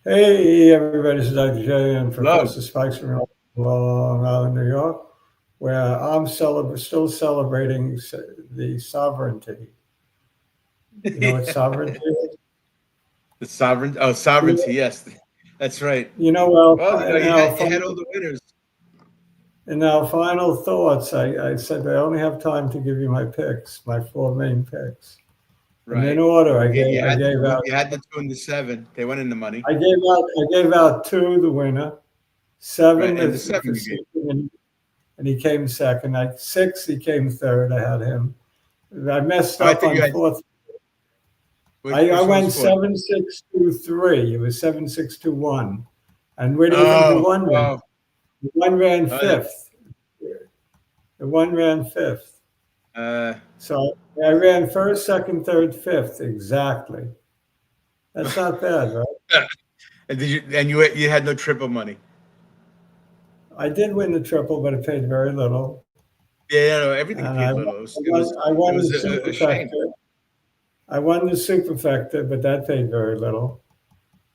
Hey, everybody, this is Dr. J and Hello. Professor Spikes from Long Island, New York, where I'm still celebrating the sovereignty. You know what sovereignty is? The sovereignty. Yes, that's right. You know, well, Well, in our, you had all the winners. in our final thoughts, I said I only have time to give you my picks, my four main picks. And in Right. order, Well, you had the 2 and the 7. They went in the money. I gave out two, the winner, seven, Right. And the for 7 you gave. second, and he came second. Like six, he came third. I had him. I messed Oh, I up thought on you had fourth. I which one was went fourth? 7-6-2-3. It was 7-6-2-1. And where do you think the Oh, one ran? oh, The one ran oh, fifth. The one ran fifth. uh, So I ran first, second, third, fifth. Exactly. That's not bad, right? and you had no triple money. I did win the triple, but it paid very little. Yeah, no, everything And paid little. I It won the was a shame. superfecta. I won the superfecta, but that paid very little.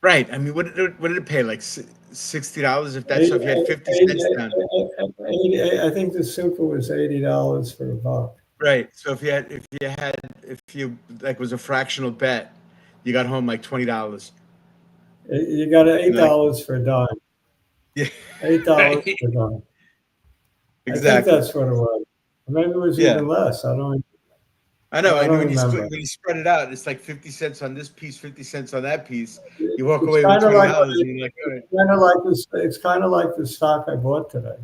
Right. I mean, what did it pay? Like $60 if that's so. Eight, If you had 50 eight, cents down. I think the super was $80 for a buck. Right. So if you like was a fractional bet, you got home like $20. You got eight And like dollars for a dime. yeah. $8 for a dime. I think Exactly. that's what it was. Maybe it was Yeah. even less. I know. I And don't remember. when you spread it out, it's like 50 cents on this piece, 50 cents on that piece. You walk It's away with kind of like $20 and you're like, all right. it's kind of like the stock I bought today.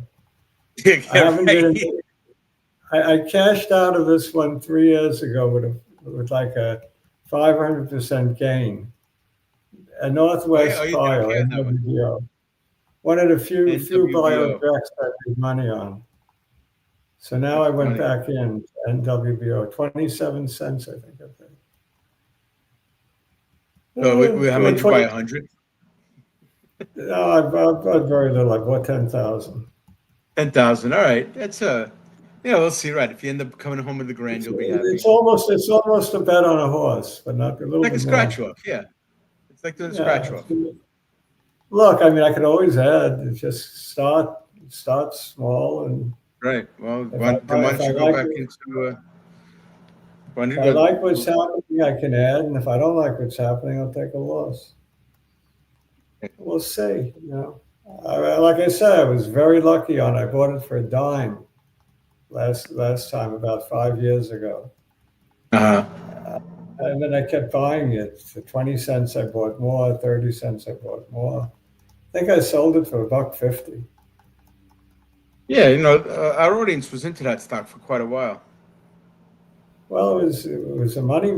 I Yeah, haven't been in, right. I cashed out of this one 3 years ago with like a 500% gain. A Oh, Northwest you did Bio, okay on that one. NWBO. One of the few NWBO. biotechs I made money on. So now I That's went funny. back in NWBO, 27 cents, I think I So paid. how many did you buy? 100? No, I bought very little. I bought 10,000. 10,000. All right. That's yeah, we'll see. Right. If you end up coming home with the grand, you'll be happy. It's almost a bet on a horse, but not a little Like a bit scratch more. off. Yeah. It's like doing a Yeah. scratch off. Look, I mean, I could always add. Just start small, and Right. Well, then why if don't I you go like back it, into why don't if you I like what's go? happening, I can add, and if I don't like what's happening, I'll take a loss. We'll see. Like I said, I was very lucky on. I bought it for a dime last time about 5 years ago, Uh-huh. and then I kept buying it for 20 cents. I bought more. 30 cents. I bought more. I think I sold it for a buck 50. Yeah, our audience was into that stock for quite a while. Well, it was a money.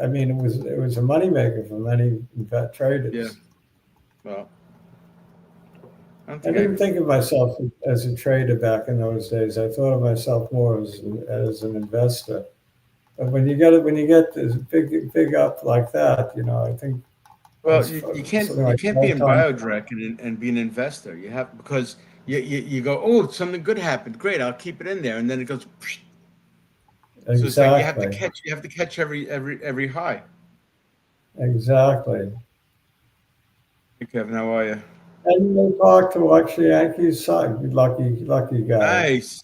I mean, it was a money maker for many Yeah. traders. Well, I don't I think didn't think of myself as a trader back in those days. I thought of myself more as an investor. But when you get this big up like that, I think well, it's something you like can't be five in times. Biotech and be an investor. You have because you go, oh, something good happened. Great, I'll keep it in there, and then it goes. So it's like Exactly, you have to catch every high. exactly. Hey, Kevin, how are you? And they talk to watch the Yankees side. Lucky guys. Nice,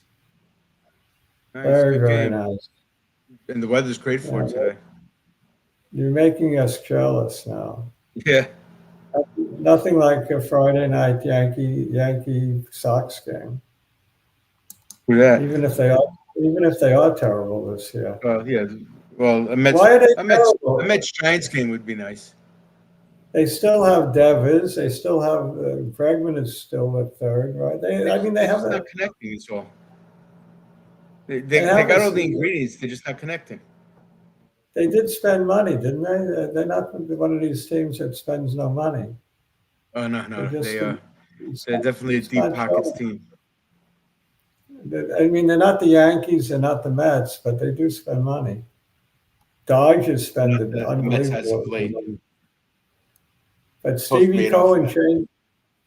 nice, Very, good very game, nice. and the weather's great for it Yeah, today. you're making us jealous now. Yeah, Nothing like a Friday night Yankee Sox game, for that. even if they are even if they are terrible this year. Well, yeah. Well, Why are they A terrible? Mets Giants game would be nice. They still have Devers. They still have Bregman is still at third, right? I mean, They're just not connecting. It's all. they They have got all a the ingredients. They're just not connecting. they did spend money, didn't they? They're not one of these teams that spends no money. Oh no, They no, just they're definitely a it's deep not pockets showing. team. I mean, they're not the Yankees, they're not the Mets, but they do spend money. Dodgers spend Not an the Mets as of unbelievable late, money. But post Madoff.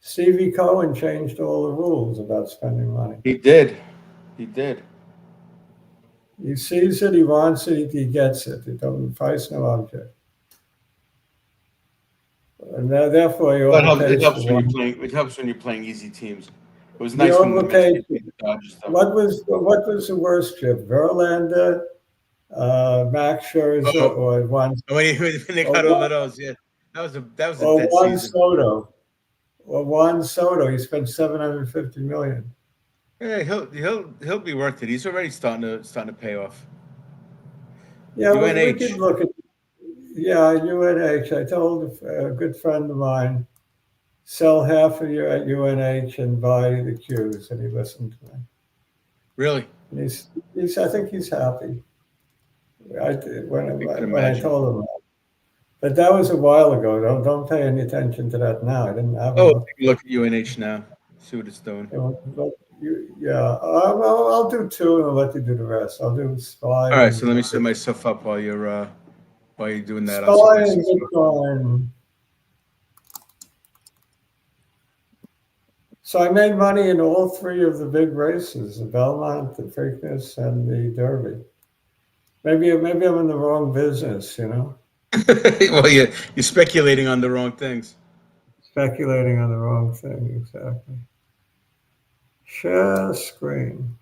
Stevie Cohen changed all the rules about spending money. He did, he did. He sees it, he wants it, he gets it. It don't price no object. and therefore you But overpaid it helps for when one. you're playing. It helps when you're playing easy teams. It was You nice when the Mets overpaid. beat the Dodgers. Stuff. What was the worst chip? Verlander, Max Scherzer, Oh, or one when they or got all one of those, yeah, that was a or dead Juan season. Soto, or Juan Soto? He spent 750 million. Yeah, he'll be worth it. He's already starting to pay off. Yeah, we could UNH. look at. Yeah, UNH. I told a good friend of mine, sell half of you at UNH and buy the Qs, and he listened to me. Really? And I think he's happy. I could When I imagine. told him that. But that was a while ago. Don't pay any attention to that now. I didn't have Oh, enough. take a look at UNH now. See what it's doing. Yeah, I'll do two and I'll let you do the rest. I'll do SPY All right, so and let me set myself up while you're doing that. I'll set SPY and myself up. Bitcoin. So I made money in all three of the big races: the Belmont, the Preakness, and the Derby. Maybe I'm in the wrong business, Well, you're speculating on the wrong things. speculating on the wrong thing. Exactly. Share screen.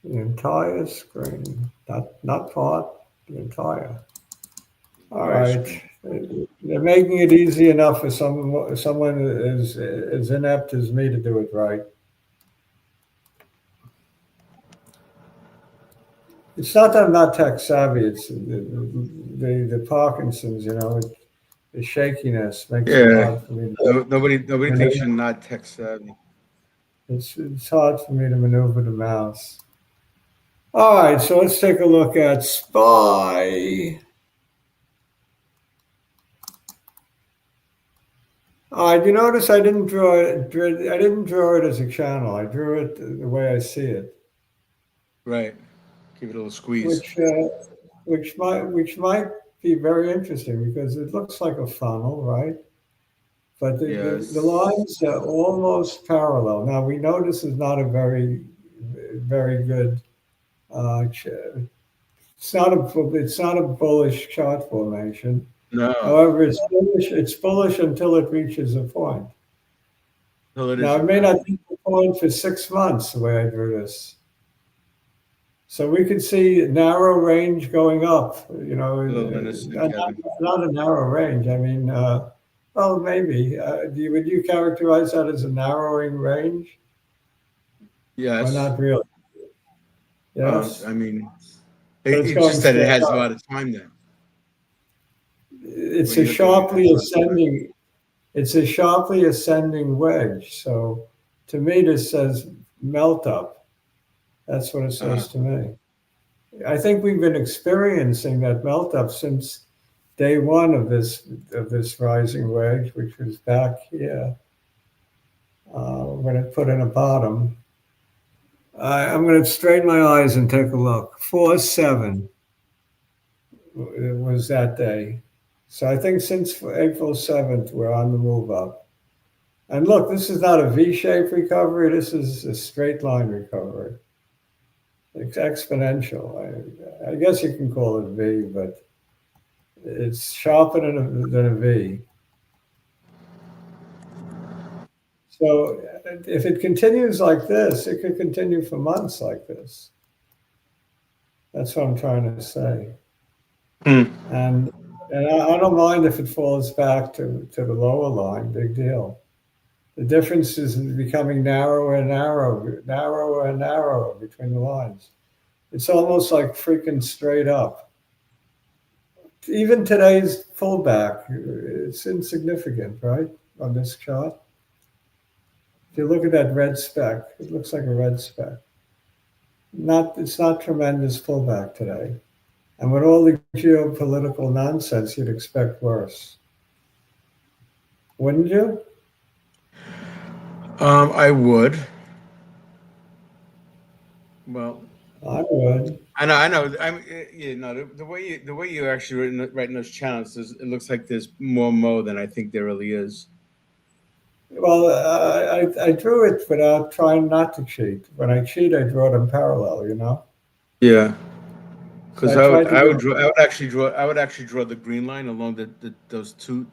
The entire screen, not part, the entire. All Entire right. screen. They're making it easy enough for someone as inept as me to do it right. It's not that I'm not tech savvy. It's the Parkinson's, the shakiness makes it Yeah. hard for me. Nobody thinks you're not tech savvy. It's hard for me to maneuver the mouse. All right, so let's take a look at SPY. You notice I didn't draw it. I didn't draw it as a channel. I drew it the way I see it, Right. Give it a little squeeze. which might be very interesting because it looks like a funnel, right? But the Yes. lines are almost parallel. Now we know this is not a very good. It's not a bullish chart formation. No. However, it's bullish. It's bullish until it reaches a point. Well, it is Now, a it may point. not be the point for 6 months the way I drew this. So we could see narrow range going up, Luminescent, Kevin. not a narrow range. I mean, well, maybe. Would you characterize that as a narrowing range or Yes. not really? Yes, I mean, but it's it's going just that it straight has a up. lot of time there. It's When a you look at it, sharply it's not time. ascending. It's a sharply ascending wedge. So to me, this says melt up. That's what it says to me. I think we've been experiencing that melt up since day one of this rising wedge, which was back here when it put in a bottom. I'm going to strain my eyes and take a look. 4-7 it was that day. So I think since April 7th, we're on the move up. And look, this is not a V-shaped recovery. This is a straight line recovery. It's exponential. I guess you can call it V, but it's sharper than a V. So if it continues like this, it could continue for months like this. That's what I'm trying to say. Hmm. And I don't mind if it falls back to the lower line, big deal. The difference is becoming narrower and narrower between the lines. It's almost like freaking straight up. Even today's pullback, it's insignificant, right, on this chart? If you look at that red speck, it looks like a red speck. It's not tremendous pullback today. And with all the geopolitical nonsense, you'd expect worse. Wouldn't you? I would. Well, I would. I know. The way you're actually writing those channels, it looks like there's more mo than I think there really is. Well, I drew it without trying not to cheat. When I cheat, I draw them parallel, Yeah. Because I tried to I get. would draw, I would actually draw the green line along those two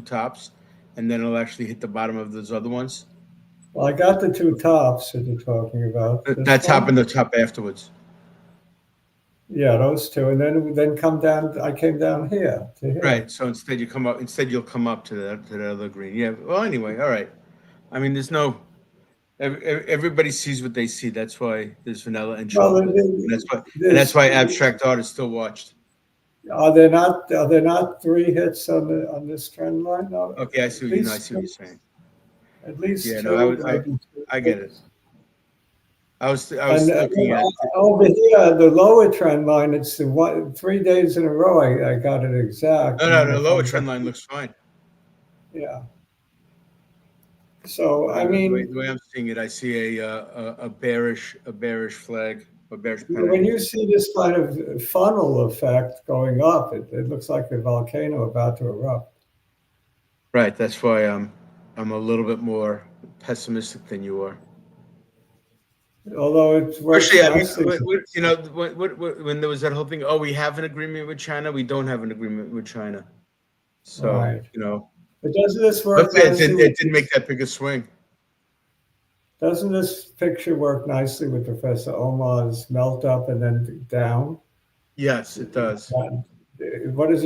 tops, and then it'll actually hit the bottom of those other ones. Well, I got the two tops that you're talking about. This That top one? and the top afterwards. Yeah, those two, and then come down. I came down here to here. Right. So instead you come up. Instead you'll come up to the other green. Yeah. Well, anyway, all right. I mean, there's no. Everybody sees what they see. That's why there's vanilla and Well, chocolate, and that's why abstract art is still watched. are there not? Are there not three hits on this trend line? No, Okay, I see at what you know. I least see what you're saying. at least Yeah. No, two, maybe three I get it. hits. I And was looking at. over here, the lower trend line, it's the 3 days in a row. I got it exact. No, And no, then the it lower comes up. trend line looks fine. Yeah. So I I mean, mean, the way I'm seeing it, I see a bearish flag, a bearish when pennant. you see this kind of funnel effect going up, it looks like a volcano about to erupt. Right. That's why I'm a little bit more pessimistic than you are. Although it works Especially, I mean, nicely. you know, when there was that whole thing, oh, we have an agreement with China, we don't have an agreement with China. So, Right. you know, But doesn't this work hopefully nicely it didn't make that big a swing. doesn't this picture work nicely with Professor Omar's melt up and then down? Yes, it does. What does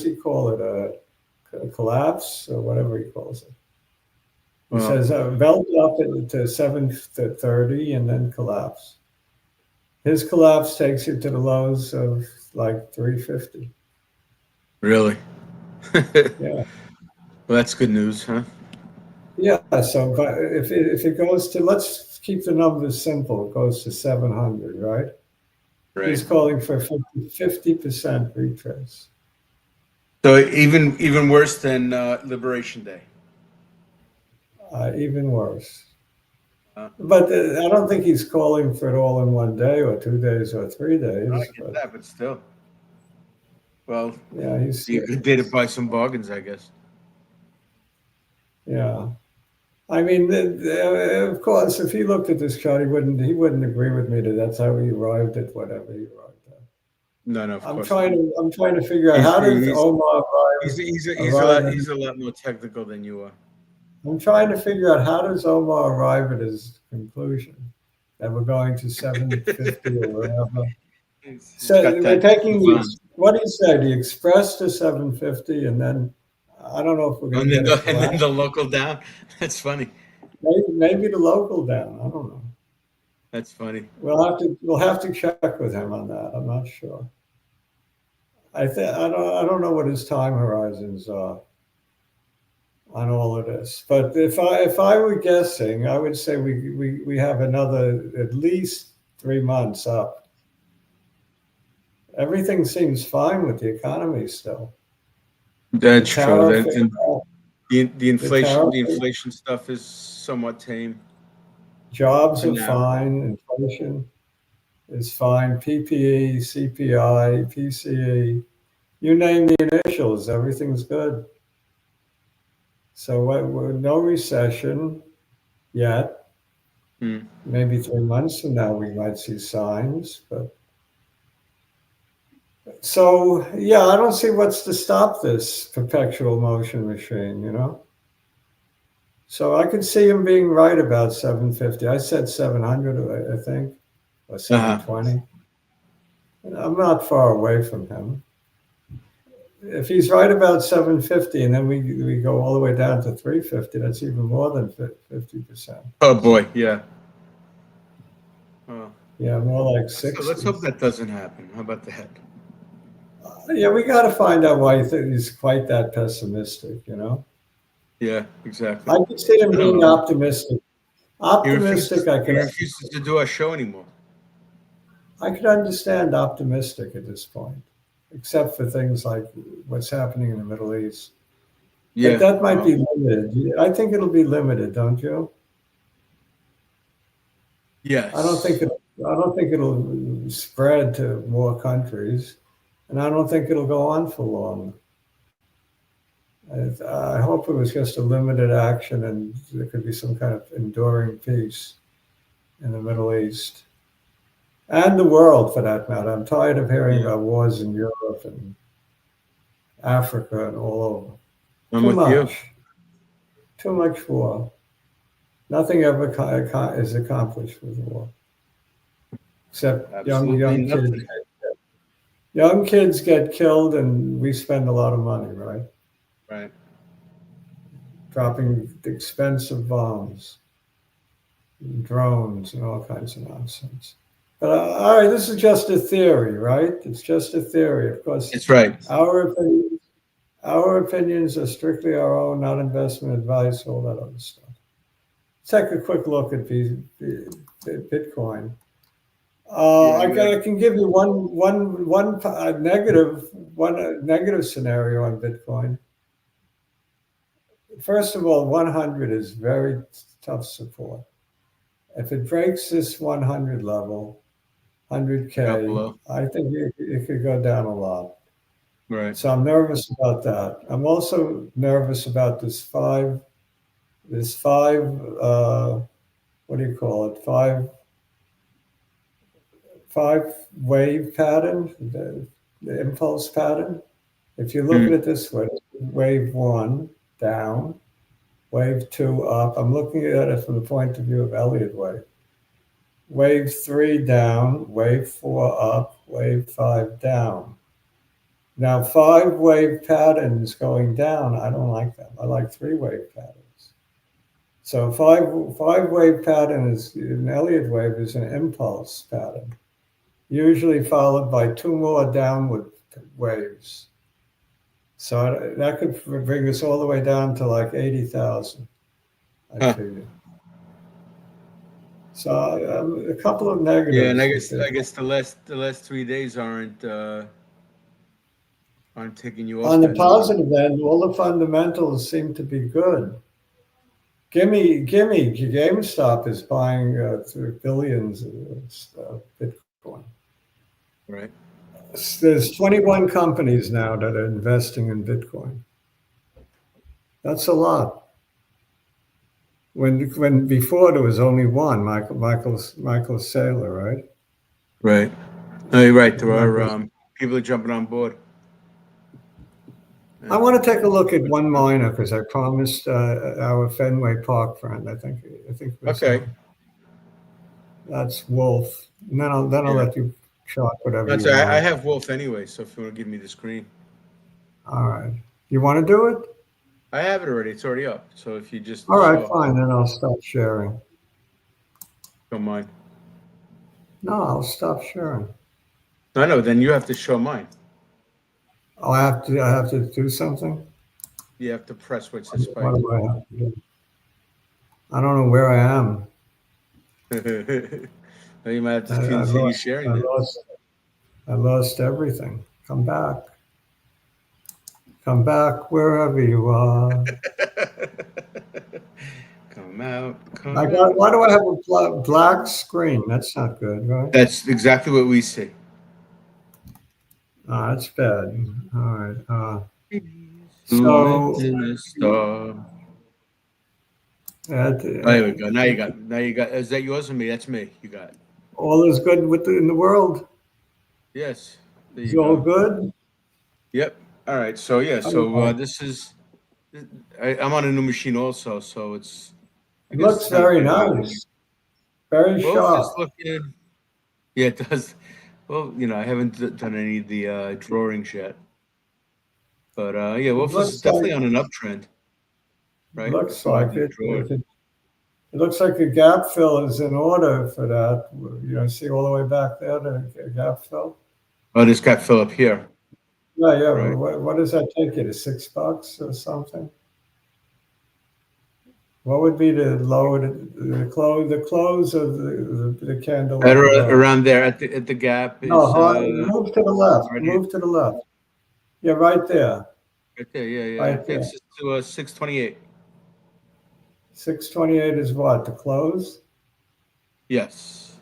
he call it? A collapse or whatever he calls it. He Well, says melt up to 730 and then collapse. His collapse takes you to the lows of like 350. really? Yeah. Well, that's good news, huh? Yeah. So but if it goes to, let's keep the numbers simple, it goes to 700, right? He's Right. calling for 50% retrace. So even worse than Liberation Day. Even worse. Uh, But I don't think he's calling for it all in 1 day or 2 days or 3 days. I get that, but still. Well, Yeah, he's be a good day to buy some bargains, I guess. yeah. I mean, of course, if he looked at this chart, he wouldn't agree with me that that's how he arrived at whatever he arrived at. No, of I'm course trying to figure out not. how did Omar arrive He's a lot more technical than you are. I'm trying to figure out how does Omar arrive at his conclusion that we're going to 750 or wherever. He's So got we're that. taking what he said, the express to 750, and then I don't know if we're going to get a And then collapse. the local down. That's funny. Maybe the local down. I don't know. That's funny. We'll have to check with him on that. I'm not sure. I don't know what his time horizons are on all of this. But if I were guessing, I would say we have another at least 3 months up. Everything seems fine with the economy still. That's true. The tariff inflation stuff is somewhat tame. jobs For are now. fine. Inflation is fine. PPE, CPI, PCE, you name the initials, everything's good. So no recession yet. Hmm. Maybe 3 months from now we might see signs, but so yeah, I don't see what's to stop this perpetual motion machine, you know. So I could see him being right about 750. I said 700, I think, or 720. I'm not far away from him. If he's right about 750 and then we go all the way down to 350, that's even more than 50%. Oh boy, yeah. Oh. Yeah, more like So 60. let's hope that doesn't happen. How about that? Yeah, we got to find out why he's quite that pessimistic, you know? Yeah, exactly. I could see him I don't being know. optimistic. He Optimistic, refuses, he refuses to do our show anymore. I could understand optimistic at this point, except for things like what's happening in the Middle East. Yeah. But that might be limited. I think it'll be limited, don't you? Yes. I don't think it'll spread to more countries, and I don't think it'll go on for long. I hope it was just a limited action and there could be some kind of enduring peace in the Middle East. and the world for that matter. I'm tired of hearing Yeah, about wars in Europe and Africa and all over. I'm Too with you. much war. Nothing ever is accomplished with war, except Absolutely young kids. nothing. Young kids get killed, and we spend a lot of money, right? Right. Dropping expensive bombs, drones, and all kinds of nonsense. But all right, this is just a theory, right? It's just a theory. Of course, It's right. our opinions, our opinions are strictly our own, not investment advice, all that other stuff. Take a quick look at the Bitcoin. Yeah, I can give you one negative scenario on Bitcoin. First of all, 100 is very tough support. If it breaks this 100 level, drop 100K, below. I think it could go down a lot. Right. So I'm nervous about that. I'm also nervous about this five, what do you call it? Five wave pattern, the impulse pattern. If you look at Mm. it this way, wave one down, wave two up. I'm looking at it from the point of view of Elliott wave. Wave three down, wave four up, wave five down. Now, five wave patterns going down, I don't like them. I like three wave patterns. So five wave pattern is an Elliott wave is an impulse pattern, usually followed by two more downward waves. So that could bring us all the way down to like 80,000, I Huh. figure. So a couple of Yeah, and negatives I with guess I Bitcoin. guess the last 3 days aren't taking you off On the that number. positive end, all the fundamentals seem to be good. GameStop is buying through billions of Bitcoin. Right. There's 21 companies now that are investing in Bitcoin. That's a lot. When before there was only one, Michael Saylor, right? Right. No, you're right. There are Michael. people are jumping on board. I want to take a And look at one miner because I promised our Fenway Park friend. I think it was okay. him. That's Wolf. And then I'll Yeah. let you shot whatever That's you I want. have Wolf anyway, so if you want to give me the screen. All right. You want to do it? I have it already. It's already up. So if you just All right, show fine. Then I'll stop sharing. show mine. No, I'll stop sharing. No, no, then you have to show mine. Oh, I have to do something. You have to press where it says What spike. do I have to do? I don't know where I am. Well, you might have I, to I continue lost. sharing I then. lost. I lost everything. Come back. Come back wherever you are. Come out, I come got. out. Why do I have a black screen? That's not good, right? That's exactly what we see. Oh, that's bad. All right. Soon it's So in the star. that, Oh, there we go. Now you got, is that yours or me? That's me. You got it. all is good in the world. Yes. There It's you all go. good. Yep. All right. So, yeah. So, Okay. this is, I'm on a new machine also. So I It guess looks it's kind of very like new. nice. Very Wolf is sharp. looking, yeah, it does. Well, I haven't done any of the drawings yet. But, yeah, It Wolf is looks like definitely on an uptrend, right? looks That's why I like did it. draw it. It looks like a gap fill is in order for that. See all the way back there, the gap fill. Oh, this got Philip here, Yeah, yeah. right? What does that take you to $6 or something? What would be the lower the close of the candle At up above? around there at the gap No, is move to the left. right here. Move to the left. Yeah, right there. Right there, yeah, yeah. Right It there. takes us to 628. 628 is what? The close? Yes.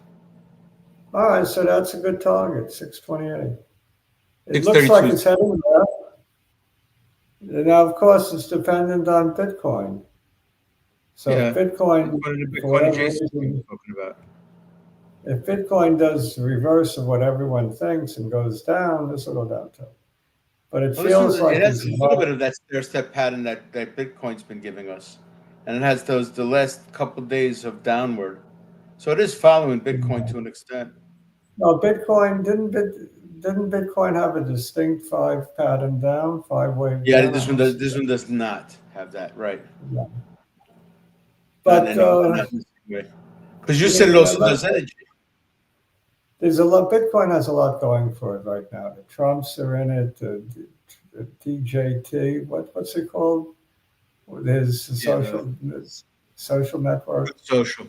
All right, so that's a good target, 628. It looks like 632. it's heading left. Now, of course, it's dependent on Bitcoin. So if Yeah. Bitcoin, That's one of the for Bitcoin whatever adjacencies we were reason, talking about. If Bitcoin does the reverse of what everyone thinks and goes down, this will go down too. But it Well, this one, feels like it has there's a a little lot. bit of that stair-step pattern that Bitcoin's been giving us, and it has the last couple days of downward. So it is following Bitcoin to an extent. No, didn't Bitcoin have a distinct five pattern down, five wave Yeah, down? I don't see this one does not have that, right? that. Not in But any, not in the same way. Because you said it yeah, also does energy. there's a lot. Bitcoin has a lot going for it right now. The Trumps are in it. The DJT. What's it called? There's a Yeah, social network. social.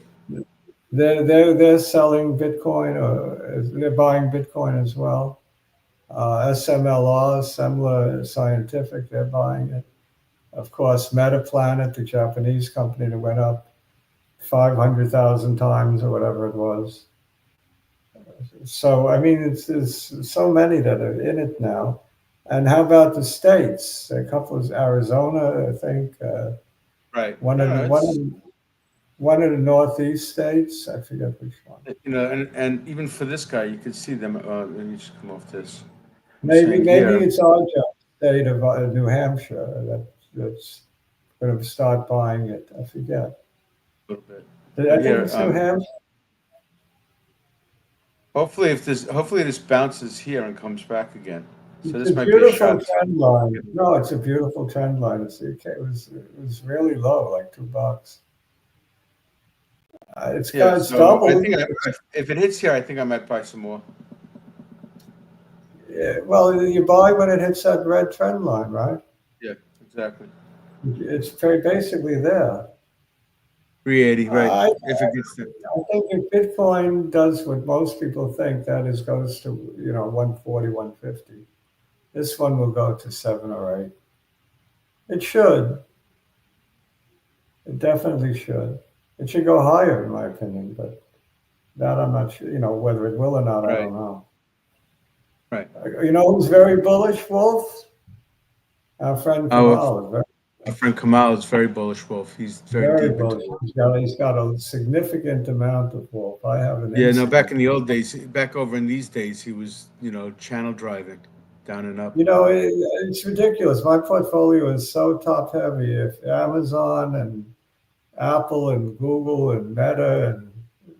They're selling Bitcoin. They're buying Bitcoin as well. SMLR, Semler Scientific, they're buying it. Of course, Metaplanet, the Japanese company that went up 500,000 times or whatever it was. So, I mean, there's so many that are in it now. And how about the states? A couple of Arizona, I think. Right. One of No, the it's one of the Northeast states. I forget which one. and even for this guy, you could see them. Let me just come off this. Maybe Saying maybe here it's our state of New Hampshire that's going to start buying it. I forget. a little bit. I think Here, it's New Hampshire. hopefully this bounces here and comes back again. So It's this a might be a beautiful shot. trend line. No, it's a beautiful trend line. It was really low, like $2. Yeah, It's so I doubled. think if it hits here, I think I might buy some more. Yeah, well, you buy when it hits that red trend line, right? Yeah, exactly. It's very basically there. 380, right? I, If it gets there. I think if Bitcoin does what most people think, that is goes to 140, 150. This one will go to 7 or 8. It should. It definitely should. It should go higher, in my opinion, but that I'm not sure. Whether it will or not, I Right, don't know. right. You know who's very bullish, Wolf? Our friend Our, Kamal is very, our friend Kamal is very bullish, Wolf. He's very very deep into bullish. Wolf. He's got a significant amount of Wolf. I have an Yeah, no, back incident. in the old days, back over in these days, he was, channel driving down and up. It's ridiculous. My portfolio is so top heavy. If Amazon and Apple and Google and Meta and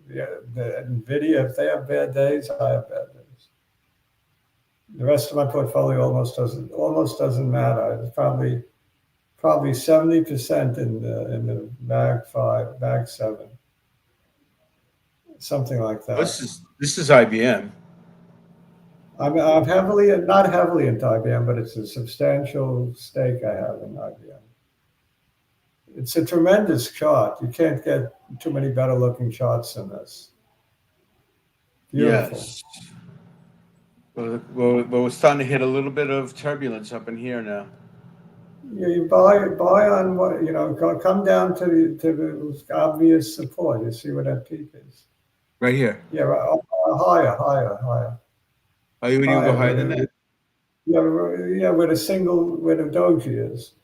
the Nvidia, if they have bad days, I have bad days. The rest of my portfolio almost doesn't matter. It's probably 70% in the bag five, bag seven, something like that. This is IBM. I'm not heavily into IBM, but it's a substantial stake I have in IBM. It's a tremendous chart. You can't get too many better looking charts than this. Beautiful. Yes. Well, we're starting to hit a little bit of turbulence up in here now. You buy on what come down to the obvious support. You see what that peak is. Right here. Yeah, higher. Oh, you would even go higher than Higher. that? Yeah, where the doji is.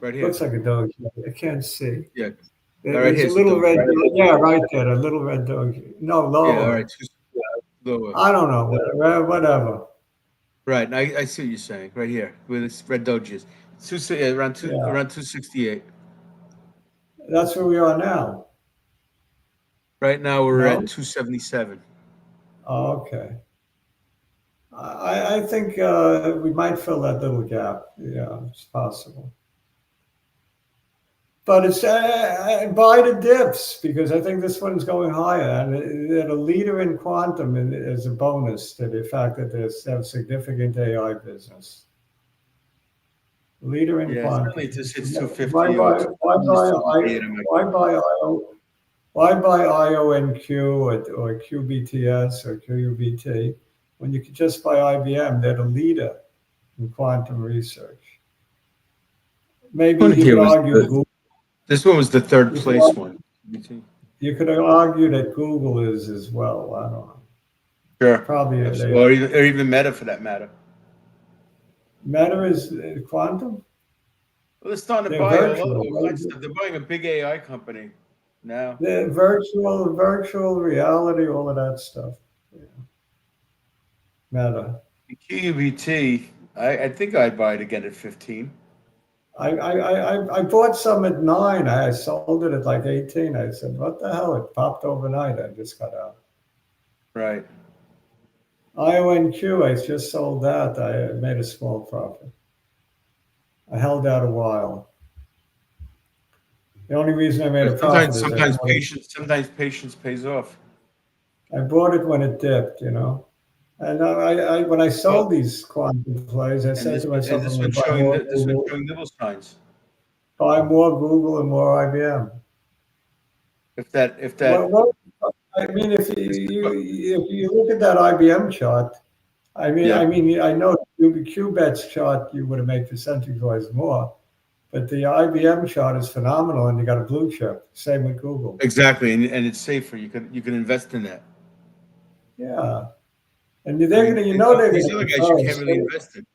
Right here. Looks like a doji. I can't see. Yeah. All right, There's a here's the little doji. red. Yeah, right there. A little red doji. No, Yeah, all lower. right. Lower. I don't know. Whatever. Right. I see what you're saying. Right here, where this red doji is. Around Yeah, 268. that's where we are now. Right now we're at No. 277. Oh, okay. I think we might fill that little gap. Yeah, it's possible. But it's buy the dips because I think this one's going higher, and a leader in quantum is a bonus to the fact that they have significant AI business. Leader in Yeah, quantum. certainly just hits Why 250 or buy why buy 258. why buy ionq or QBTS or QUBT when you could just buy IBM? They're the leader in quantum research. Maybe One you here could was argue Google. this one was the third You could place argue, one. you could argue that Google is as well. I don't know. Sure. Probably Absolutely. Or even Meta for that matter. Meta is quantum. Well, they're starting to They're buy all virtual. kinds of stuff. They're buying a big AI company now. The virtual reality, all of that stuff. Yeah. Meta. QUBT, I think I'd buy it again at 15. I bought some at 9. I sold it at like 18. I said, what the hell? It popped overnight. I just got out. Right. ionq, I just sold that. I made a small profit. I held out a while. The only reason I made a profit is Sometimes patience pays off. I bought it when it dipped, you know. And when I sold these quantum plays, I said to myself, I'm going to buy more Google, showing nibble signs. buy more Google and more IBM. If that, Well, I mean, if you look at that IBM chart, I know QBet's chart you would have made percentage-wise more, but the IBM chart is phenomenal, and you got a blue chip. Same with Google. exactly, and it's safer. You can invest in that. Yeah, and they're going to, they're going to. These other guys you can't really invest in.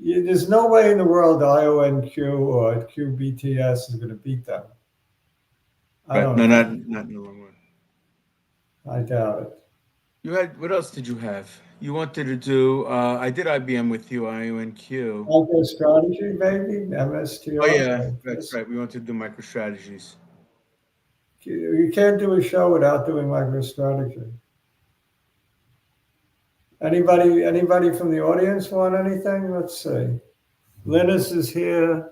There's no way in the world ionq or QBTS is going to beat them. Right. No, not in the long run. I doubt it. You had, what else did you have? You wanted to do, I did IBM with you, ionq. MicroStrategy, maybe? MSTR? Oh, yeah, that's right. We wanted to do MicroStrategies. You can't do a show without doing MicroStrategy. Anybody from the audience want anything? Let's see. Linus is here.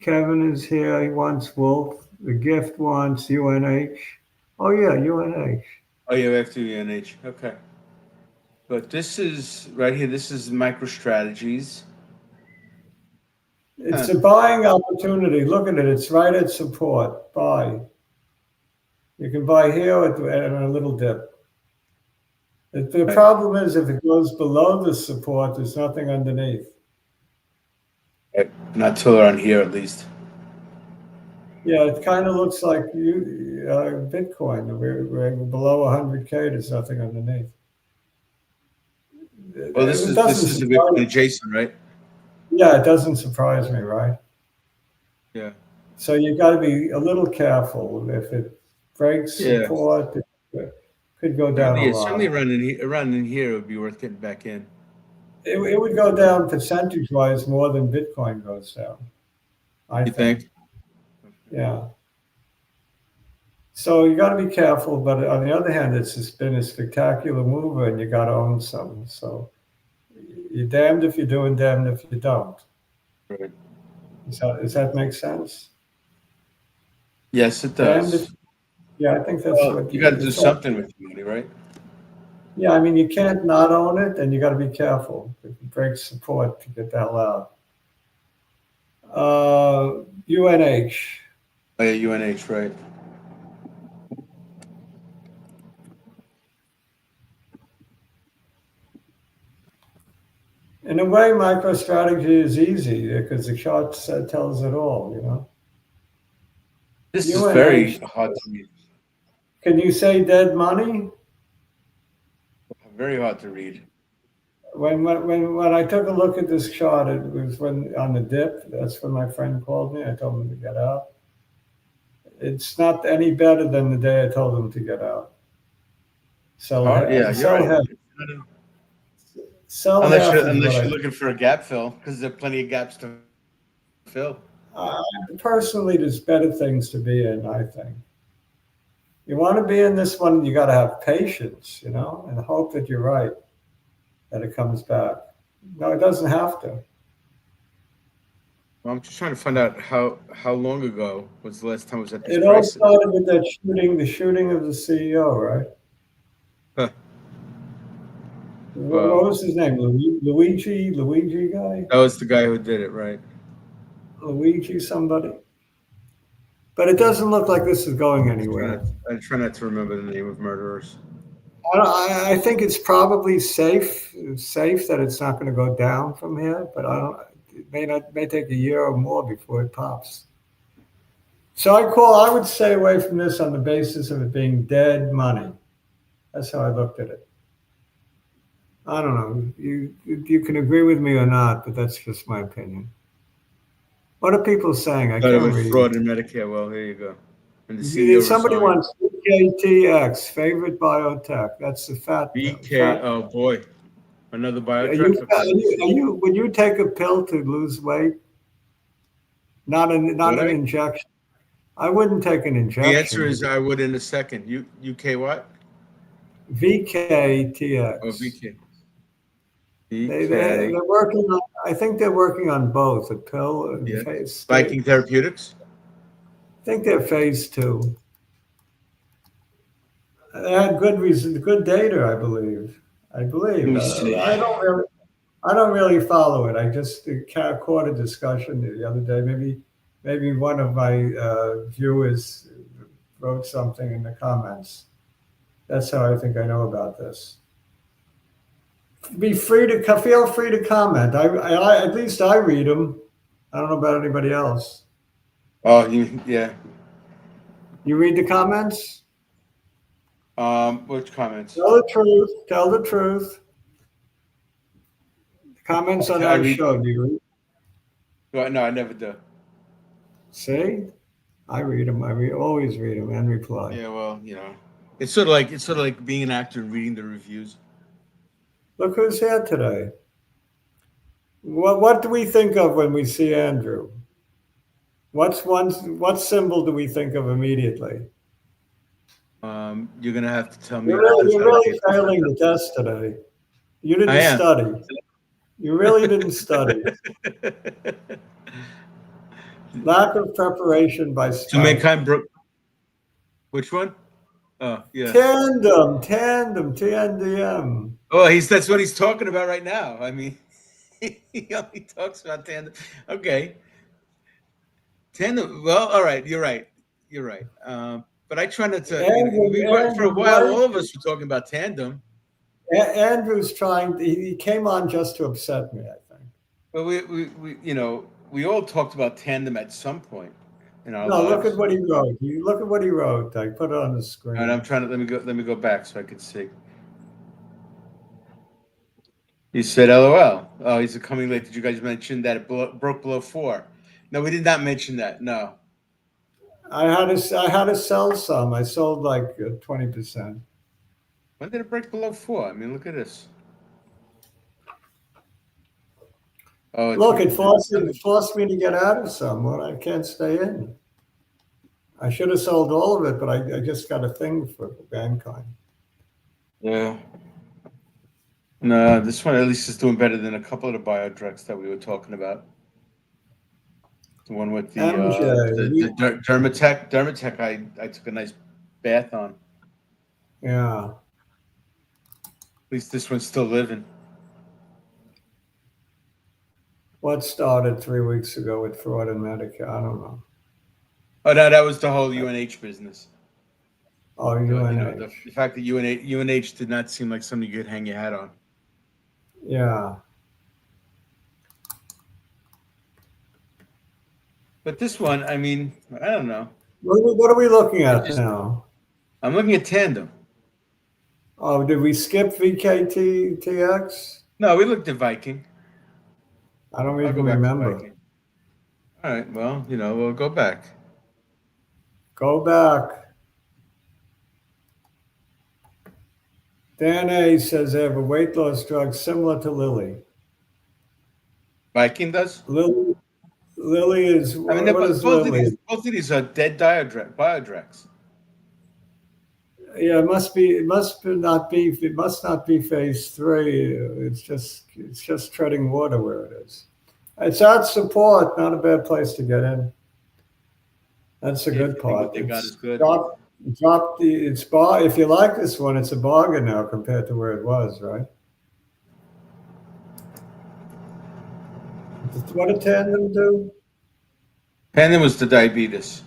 Kevin is here. He wants wulf. The gift wants UNH. Oh, yeah, UNH. Oh, yeah, we have to UNH. Okay. But this is, right here, this is MicroStrategies. It's a buying opportunity. Look at it. It's right at support. Buy. You can buy here at a little dip. The problem is if it goes below the support, there's nothing underneath. Not till around here, at least. Yeah, it kind of looks like Bitcoin. We're below 100K. There's nothing underneath. Well, this is a Bitcoin adjacent, right? Yeah, it doesn't surprise me, right? Yeah. So you got to be a little careful. If it breaks support, it could go down a lot. Certainly around in here, it would be worth getting back in. It would go down percentage-wise more than Bitcoin goes down. I think? Yeah. So you got to be careful, but on the other hand, it's just been a spectacular mover, and you got to own some. So you're damned if you do, and damned if you don't. Right. Does that make sense? Yes, it does. Yeah, I think that's what you got to do something with the money, right? Yeah, I mean, you can't not own it, and you got to be careful. If it breaks support, to get the hell out. UNH. Oh, yeah, UNH, right. In a way, MicroStrategy is easy because the chart tells it all, you know. This is very hard to read. Can you say dead money? Very hard to read. When I took a look at this chart, it was on the dip. That's when my friend called me. I told him to get out. It's not any better than the day I told him to get out. Sell half. Yeah, sell half. Sell unless half you're looking for a gap fill, because there are plenty of gaps to fill. Personally, there's better things to be in, I think. You want to be in this one, you got to have patience, you know, and hope that you're right, that it comes back. No, it doesn't have to. Well, I'm just trying to find out how long ago was the last time it was at this It price. all started with that the shooting of the CEO, right? Huh. What was his name? Luigi guy? That was the guy who did it, right? Luigi somebody. But it doesn't look like this is going anywhere. I try not to remember the name of murderers. I think it's probably safe that it's not going to go down from here, but it may take a year or more before it pops. So I would stay away from this on the basis of it being dead money. That's how I looked at it. I don't know. You can agree with me or not, but that's just my opinion. What are people saying? I thought it can't was read. fraud in Medicare. Well, here you go. And the CEO Somebody resigned. wants btc.X, favorite biotech. That's the fat pill. BK, oh boy, another Are Biotech. you, Okay, let me see. would you take a pill to lose weight? Not Would an I? injection. I wouldn't take an The answer injection. is I would in a second. UK what? Oh, VKTX. VK. They're VK. working on, I think they're working on both, a pill and Yes. phase state. Viking Therapeutics. I think they're phase 2. They had good reason, good data, I believe. I Let believe. me see. I don't really follow it. I just caught a discussion the other day. Maybe one of my viewers wrote something in the comments. That's how I think I know about this. Feel free to comment. At least I read them. I don't know about anybody else. Oh, yeah. You read the comments? Which comments? Tell the truth. Tell the truth. Comments on I our read. show. Do you read? Well, no, I never do. See? I read them. Always read them and reply. Yeah, well, it's sort of like being an actor and reading the reviews. Look who's here today. What do we think of when we see Andrew? What symbol do we think of immediately? You're gonna have to tell me You're really failing the test today. You I didn't am. study. You really didn't study. Lack of preparation by To Spike. mankind broke. Which one? Oh, yeah. TNDM. Oh, that's what he's talking about right now. I mean, he only talks about tandem. Okay, tandem. Well, all right. You're right. You're right. But I try not to. For a while, all of us were talking about tandem. Andrew's he came on just to upset me, I think. But we all talked about tandem at some point in our No, lives. look at what he wrote. Look at what he wrote. I put it on the screen. And I'm trying to let me go back so I can see. He said, "LOL." Oh, he's coming late. Did you guys mention that it broke below 4? No, we did not mention that. No. I had to sell some. I sold like 20%. When did it break below 4? I mean, look at this. Oh, Look, it forced me to get out of some. Well, I can't stay in. I should have sold all of it, but I just got a thing for mankind. Yeah. No, this one at least is doing better than a couple of the biodrugs that we were talking about. The one with the Dermatech. Dermatech, I took a nice bath on. Yeah. At least this one's still living. What started 3 weeks ago with fraud in Medicare? I don't know. Oh no, that was the whole UNH business. Oh, UNH. The fact that UNH did not seem like something you could hang your hat on. Yeah. But this one, I mean, I don't know. What are we looking at now? I'm looking at tandem. Oh, did we skip VKTX? No, we looked at Viking. I don't I'll even go back remember. to Viking. All right, well, we'll go back. Go back. Dan A says they have a weight loss drug similar to Lilly. Viking does? Lilly is, I mean, what is Lilly? both of these are dead biodrugs. Yeah, it must not be phase 3. It's just treading water where it is. It's at support, not a bad place to get in. That's the good part. What they got is good. If you like this one, it's a bargain now compared to where it was, right? What did Tandem do? Tandem was the diabetes.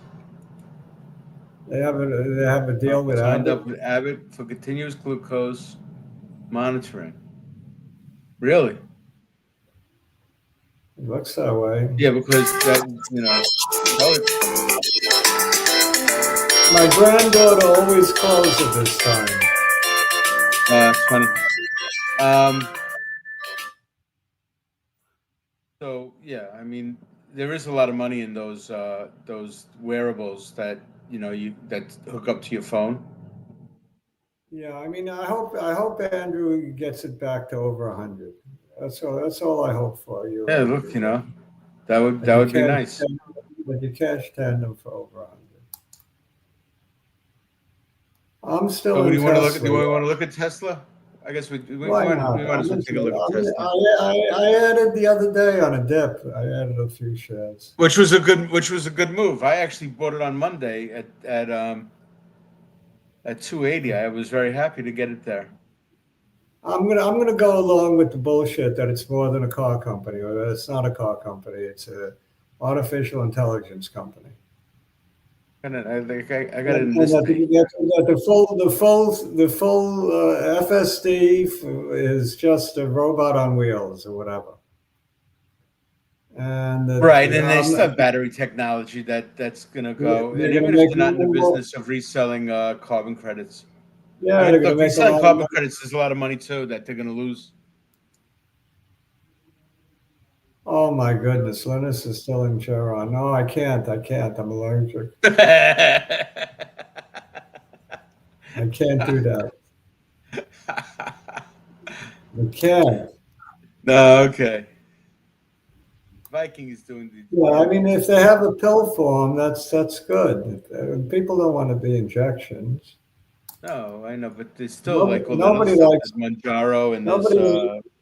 They have a deal with Signed Abbott. up with Abbott for continuous glucose monitoring. Really? It looks that way. Yeah, because My granddaughter always calls at this time. It's funny. So yeah, I mean, there is a lot of money in those wearables that that hook up to your phone. Yeah, I mean, I hope Andrew gets it back to over 100. That's all I hope for you. Yeah, look, that would be nice. But you cash Tandem for over 100. I'm still So, in do you want to look? Tesla. Do we want to look at Tesla? I guess we Why not? might as well take a look at Tesla, I added the other day on a dip. I added a few shares, which was a good move. I actually bought it on Monday at 280. I was very happy to get it there. I'm gonna go along with the bullshit that it's more than a car company, or that it's not a car company. It's a artificial intelligence company. And I got it in And this that page. the full FSD is just a robot on wheels or whatever. And Right, and they still have battery technology that's going to go, and even if they're not in the business of reselling carbon credits. Yeah, I mean, they're going look, to make a lot reselling of carbon money. credits is a lot of money too that they're going to lose. Oh my goodness, Linus is still in Charon. No, I can't. I'm allergic. I can't do that. I can't. No, okay. Viking is doing the. Yeah, I mean, if they have a pill form, that's good. People don't want to be injections. No, I know, but there's still like all Nobody the stuff. likes There's Manjaro and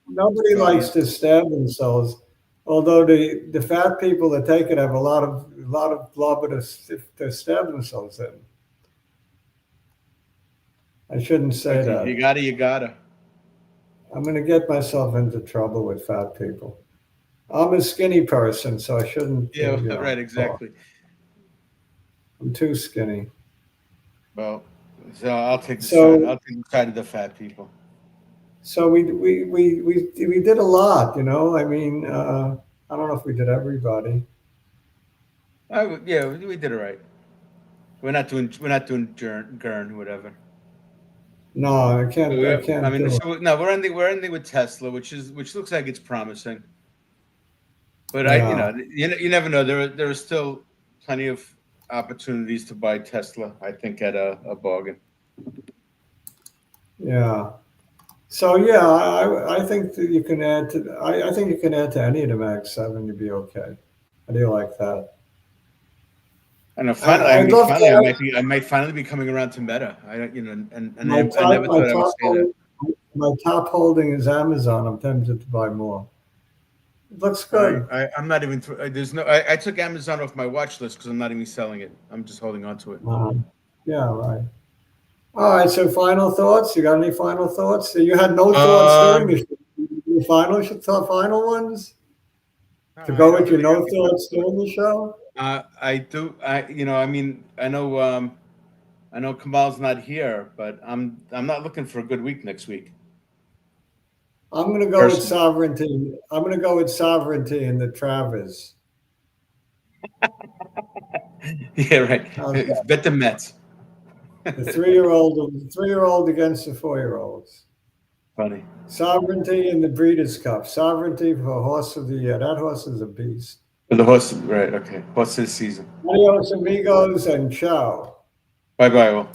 nobody likes to stab themselves. Although the fat people that take it have a lot of blubber to stab themselves in. I shouldn't say that. You gotta. I'm going to get myself into trouble with fat people. I'm a skinny person, so I shouldn't. Yeah, right, exactly. Talk. I'm too skinny. Well, so I'll take the side. I'll take the side of the fat people. So we did a lot, I mean, I don't know if we did everybody. Yeah, we did it right. We're not doing Gurn, whatever. No, I can't. I mean, no, we're ending with Tesla, which looks like it's promising. But yeah. you never know. There are still plenty of opportunities to buy Tesla. I think at a bargain. Yeah. So yeah, I think that you can add to. I think you can add to any of the Max 7. You'd be okay. How do you like that? I know. Finally, I might finally be coming around to Meta. I never thought I would say that. My top holding is Amazon. I'm tempted to buy more. It looks good. I'm not even. I took Amazon off my watch list because I'm not even selling it. I'm just holding on to it. Yeah, right. All right. So, final thoughts. You got any final thoughts? You had no thoughts during the final ones. To go with your no thoughts during the show. I do. I mean, I know Kamal's not here, but I'm not looking for a good week next week. I'm going to go with sovereignty. I'm going to go with sovereignty in the Travers. Yeah, right. Bet the Mets. The 3-year-old against the 4-year-olds. Funny. Sovereignty in the Breeders' Cup. Sovereignty for Horse of the Year. That horse is a beast. For the horse, right? Okay. Horse of the season. Adios, amigos, and ciao. Bye, all.